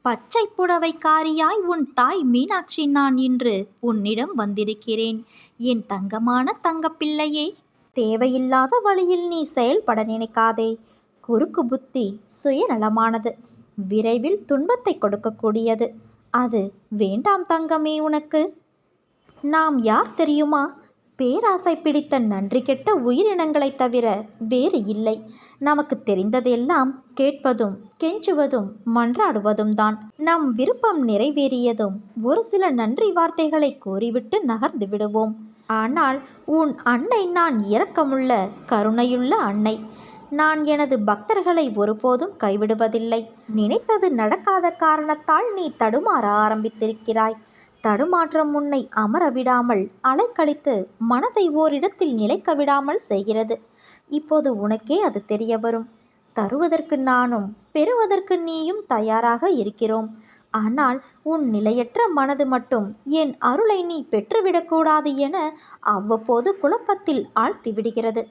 பச்சை புடவைக்காரியாய் உன் தாய் மீனாட்சி நான் இன்று உன்னிடம் வந்திருக்கிறேன். என் தங்கமான தங்கப்பிள்ளையே, தேவையில்லாத வழியில் நீ செயல்பட நினைக்காதே. குறுக்கு புத்தி சுயநலமானது, விரைவில் துன்பத்தை கொடுக்கக்கூடியது. அது வேண்டாம் தங்கமே. உனக்கு நாம் யார் தெரியுமா? பேராசை பிடித்த நன்றி கெட்ட உயிரினங்களைத் தவிர வேறு இல்லை. நமக்கு தெரிந்ததெல்லாம் கேட்பதும் கெஞ்சுவதும் மன்றாடுவதும் தான். நம் விருப்பம் நிறைவேறியதும் ஒரு சில நன்றி வார்த்தைகளை கூறிவிட்டு நகர்ந்து விடுவோம். ஆனால் உன் அன்னை நான் இரக்கமுள்ள கருணையுள்ள அன்னை. நான் எனது பக்தர்களை ஒருபோதும் கைவிடுவதில்லை. நினைத்தது நடக்காத காரணத்தால் நீ தடுமாற ஆரம்பித்திருக்கிறாய். தடுமாற்றம் உன்னை அமர விடாமல் அலைக்கழித்து மனதை ஓரிடத்தில் நிலைக்க விடாமல் செய்கிறது. இப்போது உனக்கே அது தெரிய வரும். தருவதற்கு நானும் பெறுவதற்கு நீயும் தயாராக இருக்கிறோம். ஆனால் உன் நிலையற்ற மனது மட்டும் என் அருளை நீ பெற்றுவிடக்கூடாது என அவ்வப்போது குழப்பத்தில் ஆழ்த்தி விடுகிறது.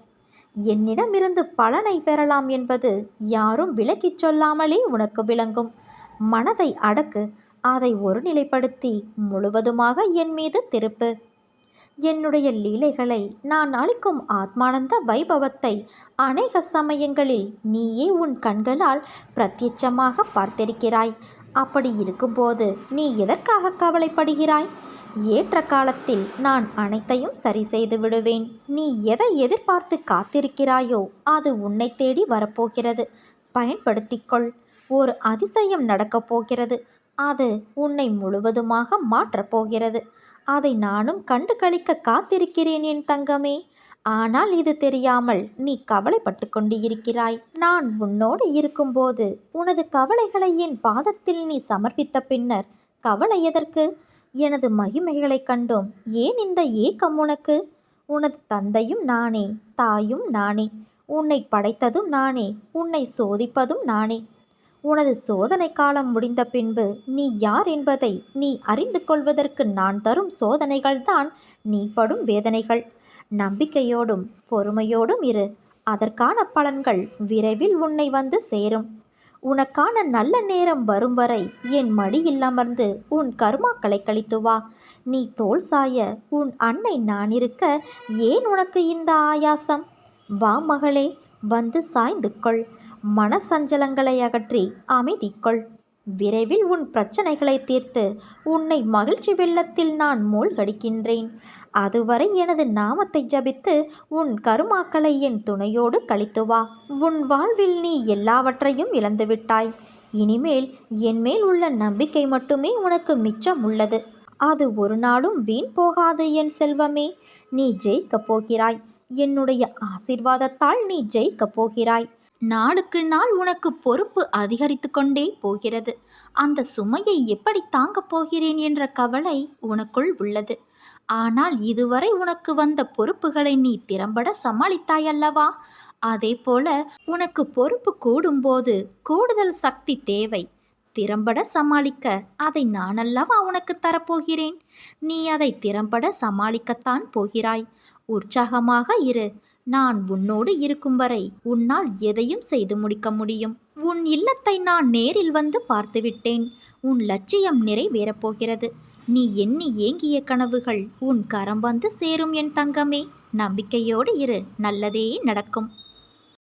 என்னிடமிருந்து பலனை பெறலாம் என்பது யாரும் விலக்கிச் சொல்லாமலே உனக்கு விளங்கும். மனதை அடக்கு. அதை ஒருநிலைப்படுத்தி முழுவதுமாக என் மீது திருப்பு. என்னுடைய லீலைகளை, நான் அளிக்கும் ஆத்மானந்த வைபவத்தை அநேக சமயங்களில் நீயே உன் கண்களால் பிரத்யட்சமாக பார்த்திருக்கிறாய். அப்படி இருக்கும்போது நீ எதற்காக கவலைப்படுகிறாய்? ஏற்ற காலத்தில் நான் அனைத்தையும் சரி செய்து விடுவேன். நீ எதை எதிர்பார்த்து காத்திருக்கிறாயோ அது உன்னை தேடி வரப்போகிறது. பயன்படுத்திக்கொள். ஒரு அதிசயம் நடக்கப் போகிறது. அது உன்னை முழுவதுமாக மாற்றப் போகிறது. அதை நானும் கண்டு களிக்க காத்திருக்கிறேன் என் தங்கமே. ஆனால் இது தெரியாமல் நீ கவலைப்பட்டு கொண்டு இருக்கிறாய். நான் உன்னோடு இருக்கும்போது உனது கவலைகளை என் பாதத்தில் நீ சமர்ப்பித்த பின்னர் கவலை எதற்கு? எனது மகிமைகளைக் கண்டும் ஏன் இந்த ஏக்கம் உனக்கு? உனது தந்தையும் நானே, தாயும் நானே. உன்னை படைத்ததும் நானே, உன்னை சோதிப்பதும் நானே. உனது சோதனை காலம் முடிந்த பின்பு நீ யார் என்பதை நீ அறிந்து கொள்வதற்கு நான் தரும் சோதனைகள்தான் நீ படும் வேதனைகள். நம்பிக்கையோடும் பொறுமையோடும் இரு. அதற்கான பலன்கள் விரைவில் உன்னை வந்து சேரும். உனக்கான நல்ல நேரம் வரும் வரை என் மடியில் அமர்ந்து உன் கர்மாக்களை கழித்து வா. நீ தோல் சாய உன் அன்னை நான் இருக்க ஏன் உனக்கு இந்த ஆயாசம்? வா மகளே, வந்து சாய்ந்து கொள். மனசஞ்சலங்களை அகற்றி அமைதிக்கொள். விரைவில் உன் பிரச்சனைகளை தீர்த்து உன்னை மகிழ்ச்சி வெள்ளத்தில் நான் மூழ்கடிக்கின்றேன். அதுவரை எனது நாமத்தை ஜபித்து உன் கருமாக்களை என் துணையோடு கழித்து வா. உன் வாழ்வில் நீ எல்லாவற்றையும் இழந்துவிட்டாய். இனிமேல் என்மேல் உள்ள நம்பிக்கை மட்டுமே உனக்கு மிச்சம் உள்ளது. அது ஒரு நாளும் வீண் போகாது என் செல்வமே. நீ ஜெயிக்கப் போகிறாய். என்னுடைய ஆசீர்வாதத்தால் நீ ஜெயிக்கப் போகிறாய். நாளுக்கு நாள் உனக்கு பொறுப்பு அதிகரித்து கொண்டே போகிறது. அந்த சுமையை எப்படி தாங்கப் போகிறேன் என்ற கவலை உனக்குள் உள்ளது. ஆனால் இதுவரை உனக்கு வந்த பொறுப்புகளை நீ திறம்பட சமாளித்தாய் அல்லவா? அதே போல உனக்கு பொறுப்பு கூடும்போது கூடுதல் சக்தி தேவை. திறம்பட சமாளிக்க அதை நானல்லவா உனக்கு தரப்போகிறேன். நீ அதை திறம்பட சமாளிக்கத்தான் போகிறாய். உற்சாகமாக இரு. நான் உன்னோடு இருக்கும் வரை உன்னால் எதையும் செய்து முடிக்க முடியும். உன் இல்லத்தை நான் நேரில் வந்து பார்த்துவிட்டேன். உன் லட்சியம் நிறைவேறப் போகிறது. நீ எண்ணி ஏங்கிய கனவுகள் உன் கரம் வந்து சேரும் என் தங்கமே. நம்பிக்கையோடு இரு. நல்லதே நடக்கும்.